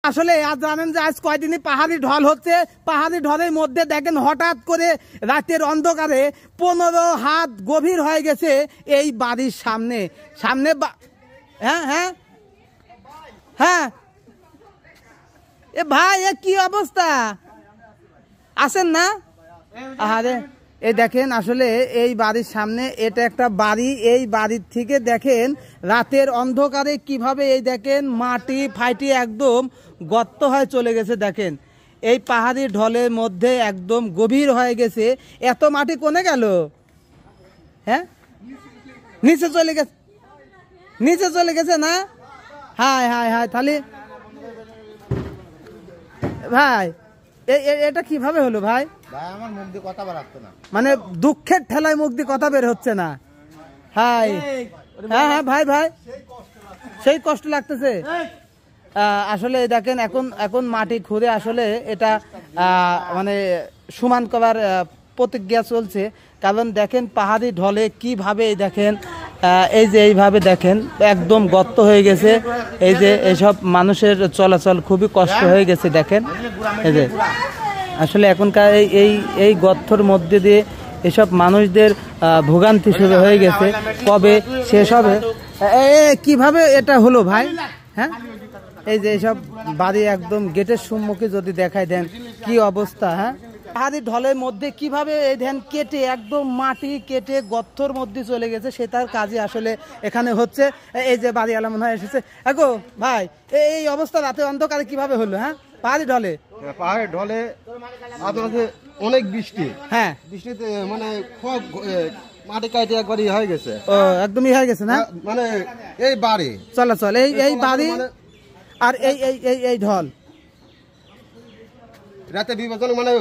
আসলে আজ জানেন যে আজ কয়দিনই পাহাড়ি ঢল হচ্ছে। পাহাড়ি ঢলের মধ্যে দেখেন হঠাৎ করে রাতের অন্ধকারে 15 হাত গভীর হয়ে গেছে এই বাড়ির সামনে সামনে। হ্যাঁ হ্যাঁ হ্যাঁ এ ভাই এ কি অবস্থা, আসেন না? আরে এই দেখেন আসলে এই বাড়ির সামনে এটা একটা বাড়ি, এই বাড়ির থেকে দেখেন রাতের অন্ধকারে কিভাবে এই দেখেন মাটি ফাইটি একদম গর্ত হয়ে চলে গেছে। দেখেন এই পাহাড়ি ঢলের মধ্যে একদম গভীর হয়ে গেছে। এত মাটি কোনে গেল? হ্যাঁ নিচে চলে গেছে, নিচে চলে গেছে না? হায় হায় হায়, তাহলে ভাই এটা কিভাবে হলো ভাই? আমার মুখ দিয়ে কথা বের হচ্ছে না, মানে দুঃখের ঠেলায় মুখ দিয়ে কথা বের হচ্ছে না। হাই হ্যাঁ হ্যাঁ ভাই ভাই সেই কষ্ট লাগতেছে। আসলে দেখেন এখন এখন মাটি খুঁড়ে আসলে এটা মানে সমান করার প্রতিজ্ঞা চলছে। কারণ দেখেন পাহাড়ি ঢলে কিভাবে দেখেন এই যে এইভাবে দেখেন একদম গর্ত হয়ে গেছে। এই যে এইসব মানুষের চলাচল খুবই কষ্ট হয়ে গেছে। দেখেন এই যে আসলে এখনকার এই এই গর্তর মধ্যে দিয়ে এসব মানুষদের ভোগান্তি শুরু হয়ে গেছে। কবে শেষ হবে কিভাবে এটা হলো ভাই? হ্যাঁ এই যে এইসব বাড়ি একদম গেটের সম্মুখে যদি দেখায় দেন কি অবস্থা। হ্যাঁ পাহাড়ি ঢলের মধ্যে কিভাবে এই ধ্যান কেটে একদম মাটি কেটে গর্তর মধ্যে চলে গেছে, সেটার কাজে আসলে এখানে হচ্ছে। এই যে বাড়িওয়ালা মনে হয় এসেছে। আগো ভাই এই অবস্থা রাতে অন্ধকারে কিভাবে হলো? হ্যাঁ পাহাড়ি ঢলে, পাহাড়ি ঢলে অনেক বৃষ্টি, হ্যাঁ বৃষ্টিতে মানে খুব মাটি কাটে একবার হয়ে গেছে। ও একদমই হয়ে গেছে না, মানে এই বাড়ি চলাচল এই বাড়ি আর এই এই এই এই ঢল রাতে বিভাজন মানে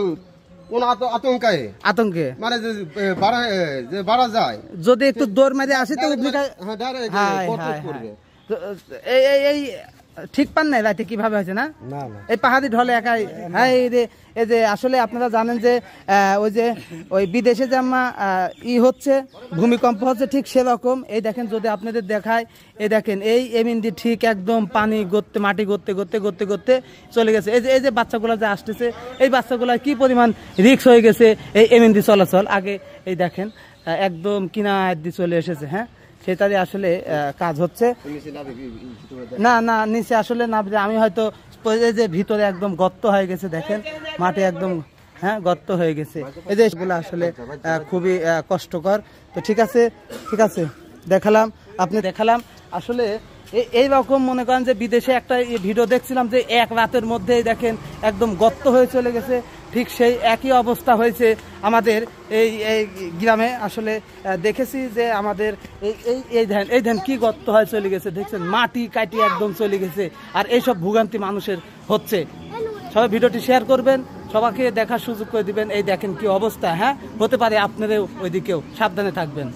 কোন আতঙ্কে মানে যে বাড়া যায় যদি একটু দৌড় মারে আসে তো এই ঠিক পান নাই রাতে কিভাবে হয়েছে না? এই পাহাড়ি ঢলে একাই। হ্যাঁ এই যে আসলে আপনারা জানেন যে ওই বিদেশে যে হচ্ছে ভূমিকম্প হচ্ছে ঠিক সেরকম। এই দেখেন যদি আপনাদের দেখায়, এই দেখেন এই এমিন্দি ঠিক একদম পানি গড়তে মাটি গড়তে গড়তে গড়তে গড়তে চলে গেছে। এই যে বাচ্চাগুলো যে আসতেছে এই বাচ্চাগুলা কি পরিমাণ রিক্স হয়ে গেছে এই এমিন্দি চলাচল। আগে এই দেখেন একদম কিনার দিয়ে চলে এসেছে। হ্যাঁ সেটারই আসলে কাজ হচ্ছে। না না নিচে আসলে না, আমি হয়তো যে ভিতরে একদম গর্ত হয়ে গেছে। দেখেন মাটি একদম হ্যাঁ গর্ত হয়ে গেছে। এই জিনিসগুলো আসলে খুবই কষ্টকর। তো ঠিক আছে ঠিক আছে দেখালাম, আপনি দেখালাম। আসলে এইরকম মনে করেন যে বিদেশে একটা ভিডিও দেখছিলাম যে এক রাতের মধ্যেই দেখেন একদম গর্ত হয়ে চলে গেছে। ঠিক সেই একই অবস্থা হয়েছে আমাদের এই গ্রামে। আসলে দেখেছি যে আমাদের এই ধান কি গর্ত হয়ে চলে গেছে, দেখছেন মাটি কাটি একদম চলে গেছে। আর এইসব ভোগান্তি মানুষের হচ্ছে। সবাই ভিডিওটি শেয়ার করবেন, সবাইকে দেখার সুযোগ করে দিবেন। এই দেখেন কি অবস্থা। হ্যাঁ হতে পারে আপনারাও ওইদিকেও সাবধানে থাকবেন।